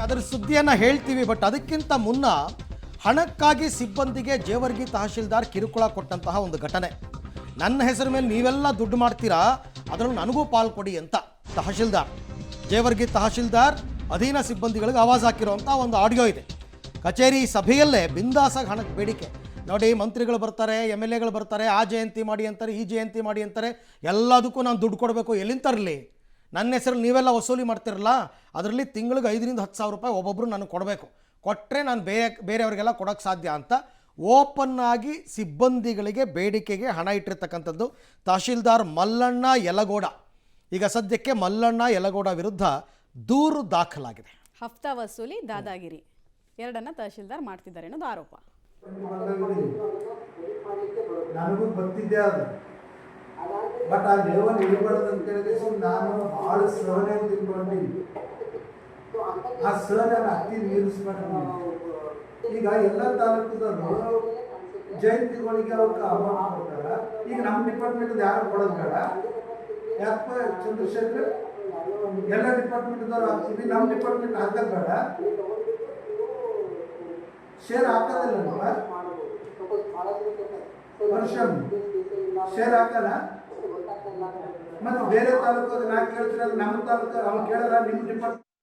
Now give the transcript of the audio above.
ಅದರ ಸುದ್ದಿಯನ್ನು ಹೇಳ್ತೀವಿ. ಬಟ್ ಅದಕ್ಕಿಂತ ಮುನ್ನ ಹಣಕ್ಕಾಗಿ ಸಿಬ್ಬಂದಿಗೆ ಜೇವರ್ಗಿ ತಹಶೀಲ್ದಾರ್ ಕಿರುಕುಳ ಕೊಟ್ಟಂತಹ ಒಂದು ಘಟನೆ. ನನ್ನ ಹೆಸರು ಮೇಲೆ ನೀವೆಲ್ಲ ದುಡ್ಡು ಮಾಡ್ತೀರಾ, ಅದರಲ್ಲಿ ನನಗೂ ಪಾಲು ಕೊಡಿ ಅಂತ ತಹಶೀಲ್ದಾರ್, ಜೇವರ್ಗಿ ತಹಶೀಲ್ದಾರ್ ಅಧೀನ ಸಿಬ್ಬಂದಿಗಳಿಗೆ ಆವಾಜ್ ಹಾಕಿರುವಂಥ ಒಂದು ಆಡಿಯೋ ಇದೆ. ಕಚೇರಿ ಸಭೆಯಲ್ಲೇ ಬಿಂದಾಸಾಗಿ ಹಣಕ್ಕೆ ಬೇಡಿಕೆ. ನೋಡಿ, ಮಂತ್ರಿಗಳು ಬರ್ತಾರೆ, MLAಗಳು ಬರ್ತಾರೆ, ಆ ಜಯಂತಿ ಮಾಡಿ ಅಂತಾರೆ, ಈ ಜಯಂತಿ ಮಾಡಿ ಅಂತಾರೆ, ಎಲ್ಲದಕ್ಕೂ ನಾನು ದುಡ್ಡು ಕೊಡಬೇಕು. ಎಲ್ಲಿಂದ ತರಲಿ? ನನ್ನ ಹೆಸರಲ್ಲಿ ನೀವೆಲ್ಲ ವಸೂಲಿ ಮಾಡ್ತಿರಲ್ಲ, ಅದರಲ್ಲಿ ತಿಂಗಳಿಗೆ 5,000 to 10,000 ರೂಪಾಯಿ ಒಬ್ಬೊಬ್ಬರು ನನಗೆ ಕೊಡಬೇಕು. ಕೊಟ್ಟರೆ ನಾನು ಬೇರೆಯವರಿಗೆಲ್ಲ ಕೊಡೋಕ್ಕೆ ಸಾಧ್ಯ ಅಂತ ಓಪನ್ ಆಗಿ ಸಿಬ್ಬಂದಿಗಳಿಗೆ ಬೇಡಿಕೆಗೆ ಹಣ ಇಟ್ಟಿರ್ತಕ್ಕಂಥದ್ದು ತಹಶೀಲ್ದಾರ್ ಮಲ್ಲಣ್ಣ ಯಲಗೋಡ. ಈಗ ಸದ್ಯಕ್ಕೆ ಮಲ್ಲಣ್ಣ ಯಲಗೋಡ ವಿರುದ್ಧ ದೂರು ದಾಖಲಾಗಿದೆ. ಹಫ್ತಾ ವಸೂಲಿ, ದಾದಾಗಿರಿ ಎರಡನ್ನ ತಹಶೀಲ್ದಾರ್ ಮಾಡ್ತಿದ್ದಾರೆ ಅನ್ನೋದು ಆರೋಪ. ನನಗೂ ಗೊತ್ತಿದ್ದೆ ಅದು, ಬಟ್ ಆ ಲೆವೆಲ್ ಇರಬಾರ್ದು ಅಂತ ಹೇಳಿದ್ರೆ ನಾನು ಭಾಳ ಸಹನೆ ತಿಳ್ಕೊಂಡಿದ್ದೀನಿ. ಆ ಸಹನ ಅತಿ ಮೀರಿಸ್ಕೊಂಡು ಈಗ ಎಲ್ಲ ತಾಲೂಕದವರು ಜಯಂತಿಗಳಿಗೆ ಅವ್ರಿಗೆ ಅಮೌಂಟ್ ಕೊಡ್ತಾರೆ. ಈಗ ನಮ್ಮ ಡಿಪಾರ್ಟ್ಮೆಂಟ್ ಯಾರು ಕೊಡೋದು ಬೇಡ, ಯಾಕಪ್ಪ ಚಂದ್ರಶೇಖರ್ ಎಲ್ಲ ಡಿಪಾರ್ಟ್ಮೆಂಟ್ದವ್ರು ಹಾಕ್ತೀವಿ, ನಮ್ಮ ಡಿಪಾರ್ಟ್ಮೆಂಟ್ ಹಾಕೋದು ಬೇಡ, ಶೇರ್ ಹಾಕೋದಿಲ್ಲ ವರ್ಷ ಶೇರ್ ಹಾಕಲ್ಲ. ಮತ್ತು ಬೇರೆ ತಾಲೂಕು ನಾ ಕೇಳ್ತಿರೋದು ನಮ್ಮ ತಾಲೂಕು ಅವ್ನು ಕೇಳಲ್ಲ, ನಿಮ್ಮ ಡಿಪಾರ್ಟ್ಮೆಂಟ್